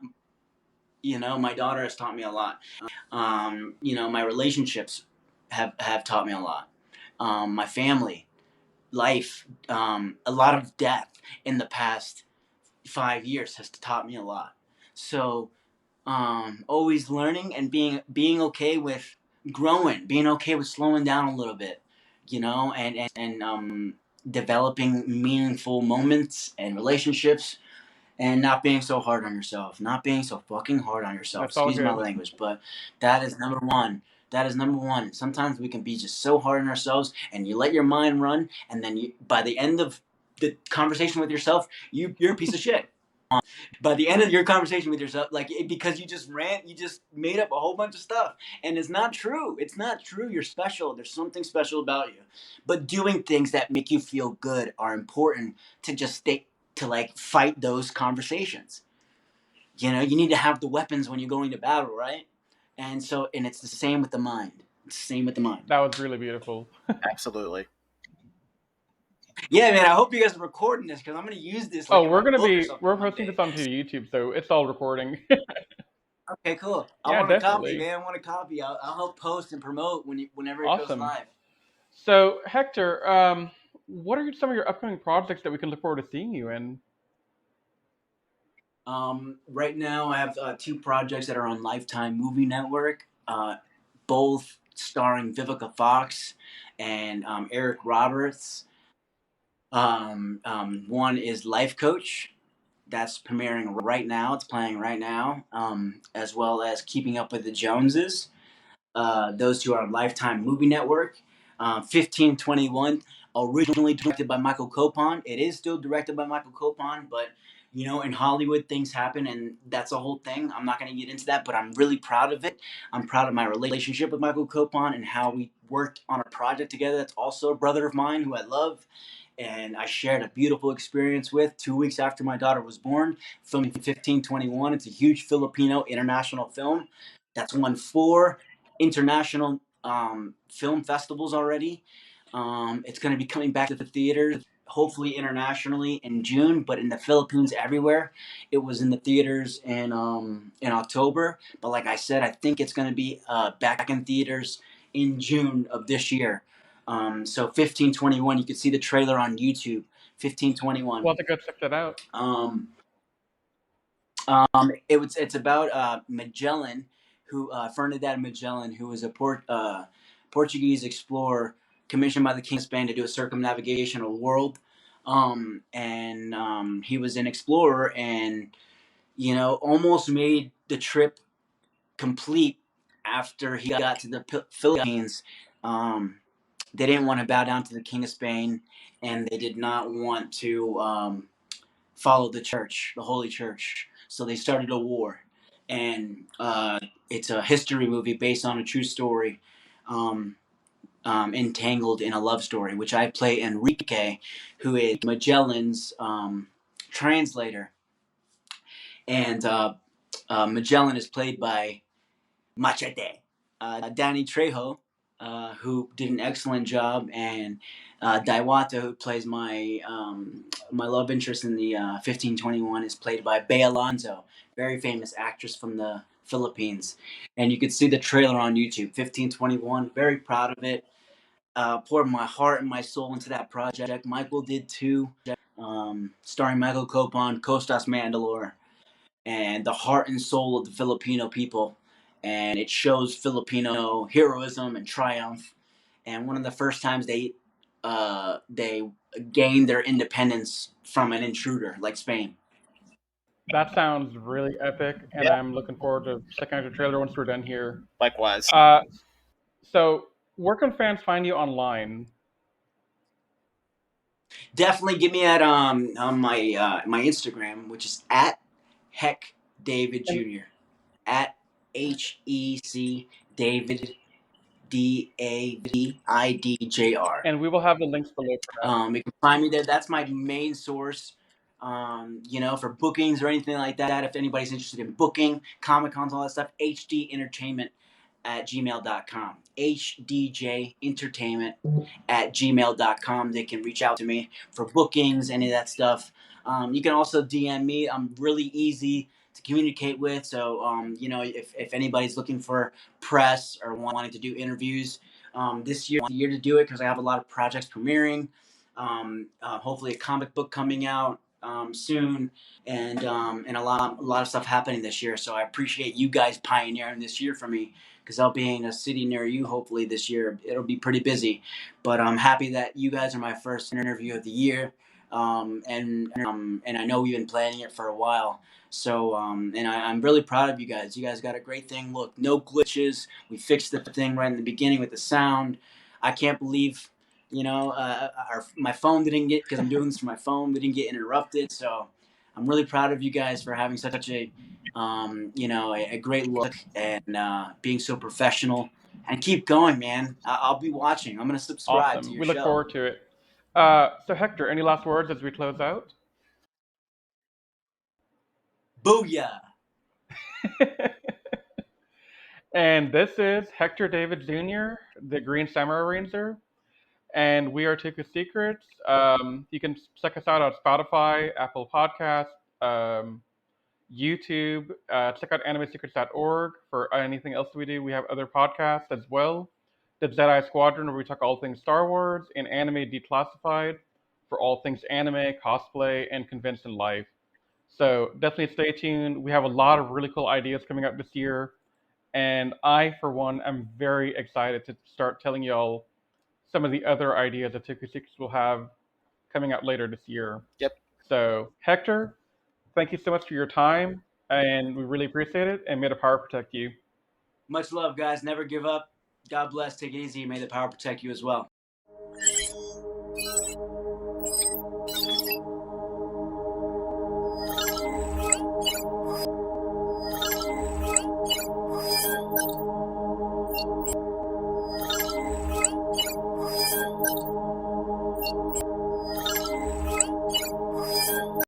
Speaker 6: my daughter has taught me a lot. My relationships have taught me a lot. My family, life, a lot of death in the past 5 years has taught me a lot. So always learning and being okay with growing, being okay with slowing down a little bit, and developing meaningful moments and relationships, and not being so hard on yourself, not being so fucking hard on yourself.
Speaker 5: That's all
Speaker 6: Excuse my
Speaker 5: good.
Speaker 6: language, but that is number one. That is number one. Sometimes we can be just so hard on ourselves, and you let your mind run, and then by the end of the conversation with yourself, you're a piece of shit. By the end of your conversation with yourself, because you just made up a whole bunch of stuff, and it's not true. It's not true. You're special. There's something special about you. But doing things that make you feel good are important to just stay to fight those conversations. You need to have the weapons when you're going to battle, right? And it's the same with the mind. It's the same with the mind.
Speaker 5: That was really beautiful.
Speaker 4: Absolutely.
Speaker 6: Yeah, man. I hope you guys are recording this, because I'm gonna use this.
Speaker 5: We're posting this onto YouTube, so it's all recording.
Speaker 6: Okay, cool. I
Speaker 5: Yeah,
Speaker 6: want a copy,
Speaker 5: definitely.
Speaker 6: man. I want a copy. I'll help post and promote whenever it goes
Speaker 5: Awesome.
Speaker 6: live.
Speaker 5: So Hector, what are some of your upcoming projects that we can look forward to seeing you in?
Speaker 6: Right now, I have 2 projects that are on Lifetime Movie Network, both starring Vivica Fox and Eric Roberts. One is Life Coach. That's premiering right now. It's playing right now, as well as Keeping Up with the Joneses. Those 2 are on Lifetime Movie Network. 1521, originally directed by Michael Copon. It is still directed by Michael Copon, but in Hollywood things happen, and that's a whole thing. I'm not going to get into that, but I'm really proud of it. I'm proud of my relationship with Michael Copon and how we worked on a project together. That's also a brother of mine who I love, and I shared a beautiful experience with 2 weeks after my daughter was born, filming 1521. It's a huge Filipino international film that's won 4 international film festivals already. It's going to be coming back to the theaters, hopefully internationally in June, but in the Philippines everywhere. It was in the theaters in October, but like I said, I think it's going to be back in theaters in June of this year. So 1521, you can see the trailer on YouTube. 1521.
Speaker 5: We'll have to go check that out.
Speaker 6: It's about Magellan, who Ferdinand Magellan, who was a Portuguese explorer commissioned by the King of Spain to do a circumnavigation of the world. He was an explorer, and almost made the trip complete after he got to the Philippines. They didn't want to bow down to the King of Spain, and they did not want to follow the church, the Holy Church. So they started a war, and it's a history movie based on a true story, entangled in a love story, which I play Enrique, who is Magellan's translator, and Magellan is played by Machete, Danny Trejo, who did an excellent job, and Daiwata, who plays my love interest in the 1521, is played by Bea Alonzo, very famous actress from the Philippines. And you could see the trailer on YouTube, 1521. Very proud of it. Poured my heart and my soul into that project. Michael did too. Starring Michael Copon, Kostas Mandalore, and the heart and soul of the Filipino people. And it shows Filipino heroism and triumph. And one of the first times they gained their independence from an intruder like Spain.
Speaker 5: That sounds really epic, and
Speaker 4: Yeah.
Speaker 5: I'm looking forward to checking out your trailer once we're done here.
Speaker 4: Likewise.
Speaker 5: So, where can fans find you online?
Speaker 6: Definitely give me at on my Instagram, which is at Hec David
Speaker 5: And,
Speaker 6: Jr. at HEC David DAVIDJR.
Speaker 5: and we will have the links below for that.
Speaker 6: You can find me there. That's my main source. For bookings or anything like that. If anybody's interested in booking, Comic Cons, all that stuff, HD Entertainment at gmail.com. HDJ Entertainment at gmail.com. They can reach out to me for bookings, any of that stuff. You can also DM me. I'm really easy to communicate with. So, if anybody's looking for press or wanting to do interviews, this year the year to do it because I have a lot of projects premiering. Hopefully a comic book coming out soon, and a lot of stuff happening this year. So I appreciate you guys pioneering this year for me, because I'll be in a city near you hopefully this year. It'll be pretty busy, but I'm happy that you guys are my first interview of the year. And I know we've been planning it for a while. So, I'm really proud of you guys. You guys got a great thing. Look, no glitches. We fixed the thing right in the beginning with the sound. I can't believe, my phone didn't get, because I'm doing this from my phone, we didn't get interrupted. So I'm really proud of you guys for having such a great look, and being so professional. And keep going, man. I'll be watching. I'm going to subscribe to
Speaker 5: Awesome.
Speaker 6: your
Speaker 5: We look
Speaker 6: show.
Speaker 5: forward to it. So, Hector, any last words as we close out?
Speaker 6: Booyah!
Speaker 5: And this is Hector David Jr., the Green Samurai Ranger, and we are Toku Secrets. You can check us out on Spotify, Apple Podcasts, YouTube. Check out animesecrets.org for anything else we do. We have other podcasts as well. The Jedi Squadron, where we talk all things Star Wars, and Anime Declassified for all things anime, cosplay, and convention life. So definitely stay tuned. We have a lot of really cool ideas coming up this year. And I, for one, am very excited to start telling y'all some of the other ideas that Toku Secrets will have coming out later this year.
Speaker 4: Yep.
Speaker 5: So, Hector, thank you so much for your time, and we really appreciate it, and may the power protect you.
Speaker 6: Much love, guys. Never give up. God bless. Take it easy. May the power protect you as well.